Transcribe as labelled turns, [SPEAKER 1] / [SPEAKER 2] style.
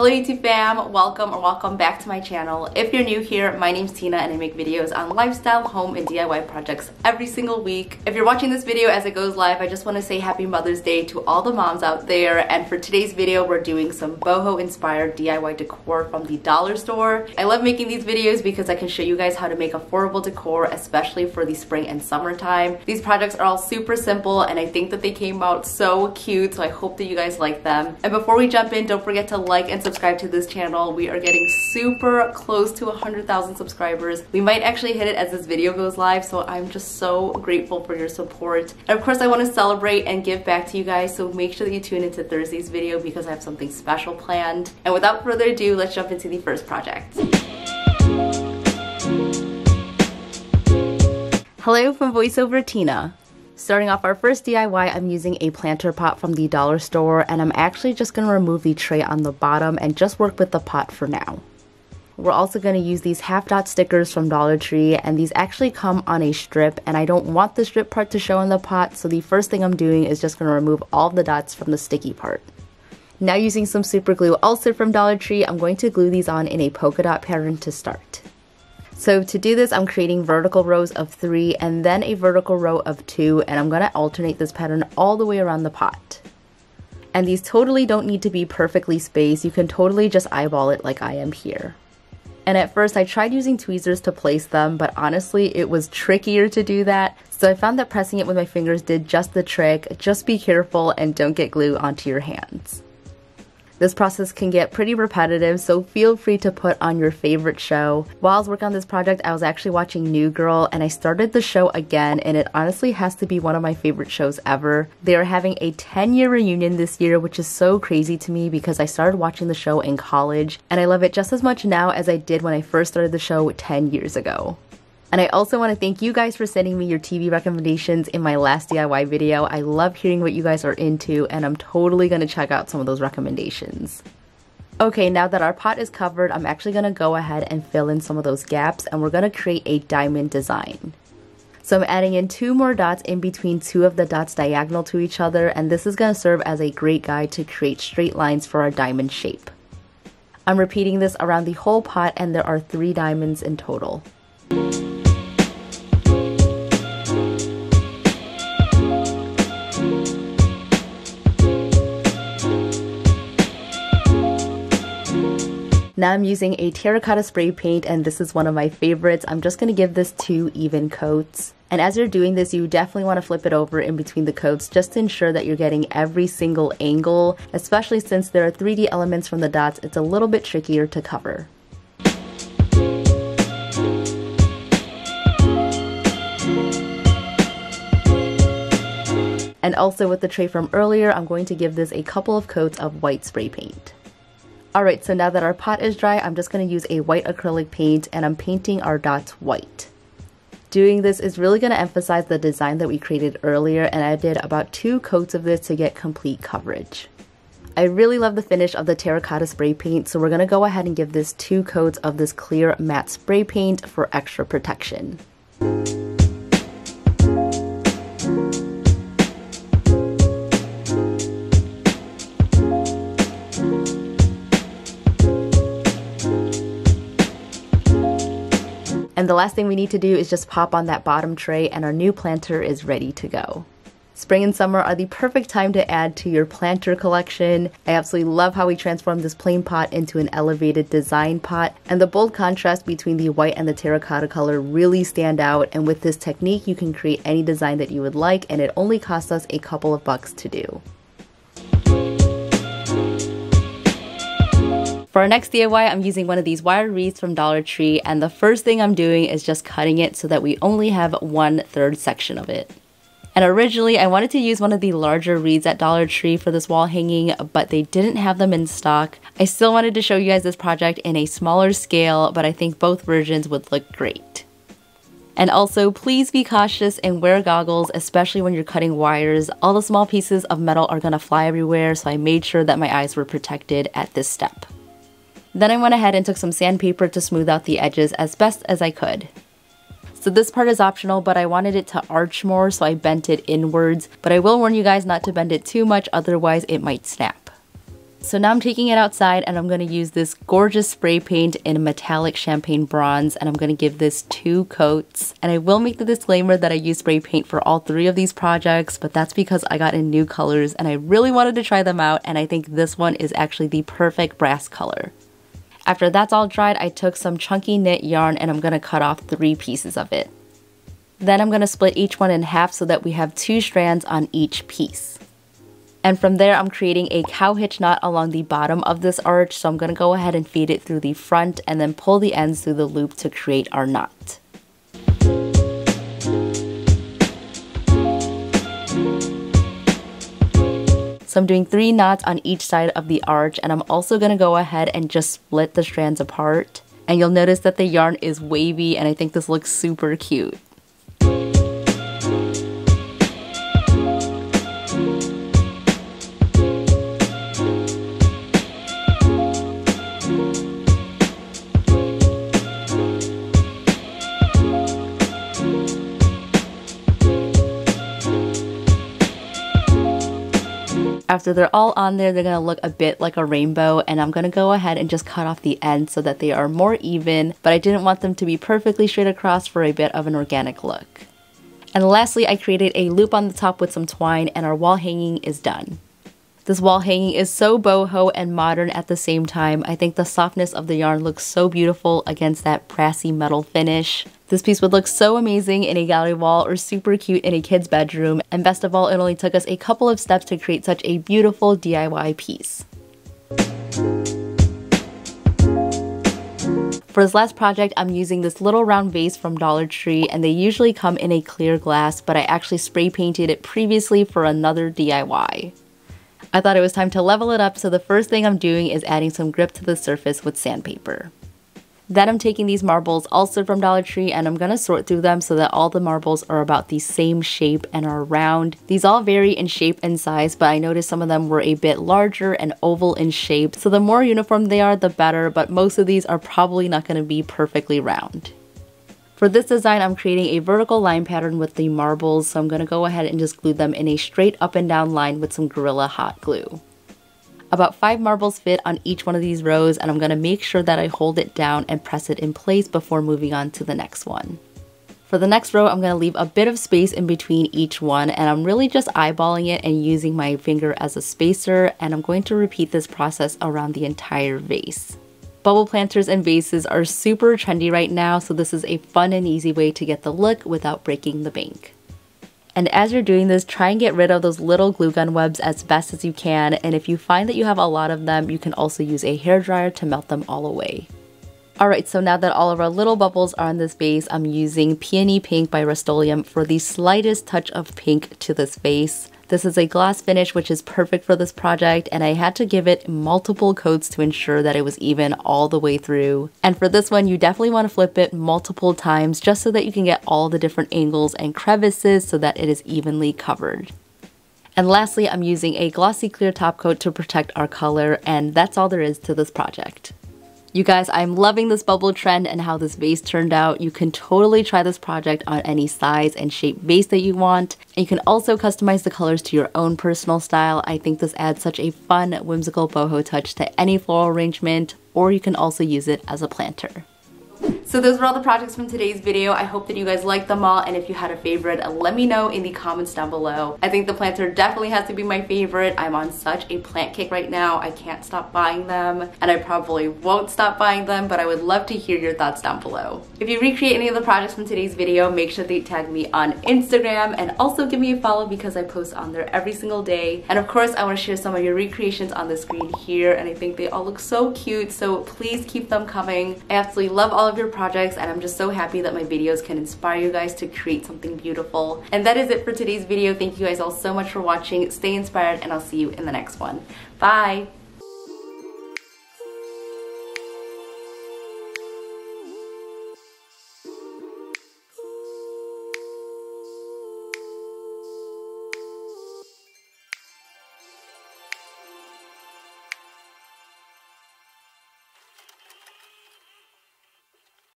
[SPEAKER 1] Hello YouTube fam, welcome back to my channel. If you're new here, my name's Tina and I make videos on lifestyle, home, and DIY projects every single week. If you're watching this video as it goes live, I just want to say happy Mother's Day to all the moms out there. And for today's video, we're doing some boho inspired DIY decor from the dollar store. I love making these videos because I can show you guys how to make affordable decor, especially for the spring and summertime. These projects are all super simple and I think that they came out so cute, so I hope that you guys like them. And before we jump in, don't forget to like and subscribe to this channel. We are getting super close to 100,000 subscribers. We might actually hit it as this video goes live, so I'm just so grateful for your support. And of course, I want to celebrate and give back to you guys, so make sure that you tune into Thursday's video because I have something special planned. And without further ado, let's jump into the first project. Hello from VoiceOver Tina. Starting off our first DIY, I'm using a planter pot from the dollar store, and I'm actually just going to remove the tray on the bottom and just work with the pot for now. We're also going to use these half dot stickers from Dollar Tree, and these actually come on a strip, and I don't want the strip part to show in the pot, so the first thing I'm doing is just going to remove all the dots from the sticky part. Now, using some super glue also from Dollar Tree, I'm going to glue these on in a polka dot pattern to start. So to do this, I'm creating vertical rows of 3 and then a vertical row of 2, and I'm going to alternate this pattern all the way around the pot. And these totally don't need to be perfectly spaced, you can totally just eyeball it like I am here. And at first I tried using tweezers to place them, but honestly it was trickier to do that, so I found that pressing it with my fingers did just the trick. Just be careful and don't get glue onto your hands. This process can get pretty repetitive, so feel free to put on your favorite show. While I was working on this project, I was actually watching New Girl, and I started the show again, and it honestly has to be one of my favorite shows ever. They are having a 10-year reunion this year, which is so crazy to me because I started watching the show in college, and I love it just as much now as I did when I first started the show 10 years ago. And I also want to thank you guys for sending me your TV recommendations in my last DIY video. I love hearing what you guys are into, and I'm totally going to check out some of those recommendations. Okay, now that our pot is covered, I'm actually going to go ahead and fill in some of those gaps, and we're going to create a diamond design. So I'm adding in 2 more dots in between 2 of the dots diagonal to each other, and this is going to serve as a great guide to create straight lines for our diamond shape. I'm repeating this around the whole pot, and there are 3 diamonds in total. Now I'm using a terracotta spray paint, and this is one of my favorites. I'm just going to give this 2 even coats. And as you're doing this, you definitely want to flip it over in between the coats just to ensure that you're getting every single angle, especially since there are 3D elements from the dots. It's a little bit trickier to cover. And also with the tray from earlier, I'm going to give this a couple of coats of white spray paint. Alright, so now that our pot is dry, I'm just going to use a white acrylic paint, and I'm painting our dots white. Doing this is really going to emphasize the design that we created earlier, and I did about 2 coats of this to get complete coverage. I really love the finish of the terracotta spray paint, so we're going to go ahead and give this 2 coats of this clear matte spray paint for extra protection. And the last thing we need to do is just pop on that bottom tray, and our new planter is ready to go. Spring and summer are the perfect time to add to your planter collection. I absolutely love how we transformed this plain pot into an elevated design pot, and the bold contrast between the white and the terracotta color really stand out, and with this technique you can create any design that you would like, and it only costs us a couple of bucks to do. For our next DIY, I'm using one of these wire wreaths from Dollar Tree, and the first thing I'm doing is just cutting it so that we only have 1/3 section of it. And originally, I wanted to use one of the larger wreaths at Dollar Tree for this wall hanging, but they didn't have them in stock. I still wanted to show you guys this project in a smaller scale, but I think both versions would look great. And also, please be cautious and wear goggles, especially when you're cutting wires. All the small pieces of metal are gonna fly everywhere, so I made sure that my eyes were protected at this step. Then I went ahead and took some sandpaper to smooth out the edges as best as I could. So this part is optional, but I wanted it to arch more, so I bent it inwards. But I will warn you guys not to bend it too much, otherwise it might snap. So now I'm taking it outside and I'm going to use this gorgeous spray paint in metallic champagne bronze, and I'm going to give this 2 coats. And I will make the disclaimer that I use spray paint for all 3 of these projects, but that's because I got in new colors and I really wanted to try them out, and I think this one is actually the perfect brass color. After that's all dried, I took some chunky knit yarn and I'm going to cut off 3 pieces of it. Then I'm going to split each one in half so that we have 2 strands on each piece. And from there, I'm creating a cow hitch knot along the bottom of this arch, so I'm going to go ahead and feed it through the front and then pull the ends through the loop to create our knot. So I'm doing 3 knots on each side of the arch, and I'm also going to go ahead and just split the strands apart. And you'll notice that the yarn is wavy, and I think this looks super cute. After they're all on there, they're going to look a bit like a rainbow, and I'm going to go ahead and just cut off the ends so that they are more even, but I didn't want them to be perfectly straight across for a bit of an organic look. And lastly, I created a loop on the top with some twine, and our wall hanging is done. This wall hanging is so boho and modern at the same time. I think the softness of the yarn looks so beautiful against that brassy metal finish. This piece would look so amazing in a gallery wall or super cute in a kid's bedroom. And best of all, it only took us a couple of steps to create such a beautiful DIY piece. For this last project, I'm using this little round vase from Dollar Tree, and they usually come in a clear glass, but I actually spray painted it previously for another DIY. I thought it was time to level it up, so the first thing I'm doing is adding some grip to the surface with sandpaper. Then I'm taking these marbles, also from Dollar Tree, and I'm going to sort through them so that all the marbles are about the same shape and are round. These all vary in shape and size, but I noticed some of them were a bit larger and oval in shape, so the more uniform they are, the better, but most of these are probably not going to be perfectly round. For this design, I'm creating a vertical line pattern with the marbles, so I'm going to go ahead and just glue them in a straight up and down line with some Gorilla Hot Glue. About 5 marbles fit on each one of these rows, and I'm going to make sure that I hold it down and press it in place before moving on to the next one. For the next row, I'm going to leave a bit of space in between each one, and I'm really just eyeballing it and using my finger as a spacer, and I'm going to repeat this process around the entire vase. Bubble planters and vases are super trendy right now, so this is a fun and easy way to get the look without breaking the bank. And as you're doing this, try and get rid of those little glue gun webs as best as you can, and if you find that you have a lot of them, you can also use a hairdryer to melt them all away. Alright, so now that all of our little bubbles are on this vase, I'm using Peony Pink by Rust-Oleum for the slightest touch of pink to this vase. This is a gloss finish, which is perfect for this project, and I had to give it multiple coats to ensure that it was even all the way through. And for this one, you definitely want to flip it multiple times just so that you can get all the different angles and crevices so that it is evenly covered. And lastly, I'm using a glossy clear top coat to protect our color, and that's all there is to this project. You guys, I'm loving this bubble trend and how this vase turned out. You can totally try this project on any size and shape vase that you want. And you can also customize the colors to your own personal style. I think this adds such a fun, whimsical boho touch to any floral arrangement, or you can also use it as a planter. So those were all the projects from today's video. I hope that you guys liked them all, and if you had a favorite, let me know in the comments down below. I think the planter definitely has to be my favorite. I'm on such a plant kick right now. I can't stop buying them, and I probably won't stop buying them, but I would love to hear your thoughts down below. If you recreate any of the projects from today's video, make sure that you tag me on Instagram, and also give me a follow because I post on there every single day. And of course, I want to share some of your recreations on the screen here, and I think they all look so cute, so please keep them coming. I absolutely love all of your projects, and I'm just so happy that my videos can inspire you guys to create something beautiful. And that is it for today's video. Thank you guys all so much for watching. Stay inspired, and I'll see you in the next one. Bye!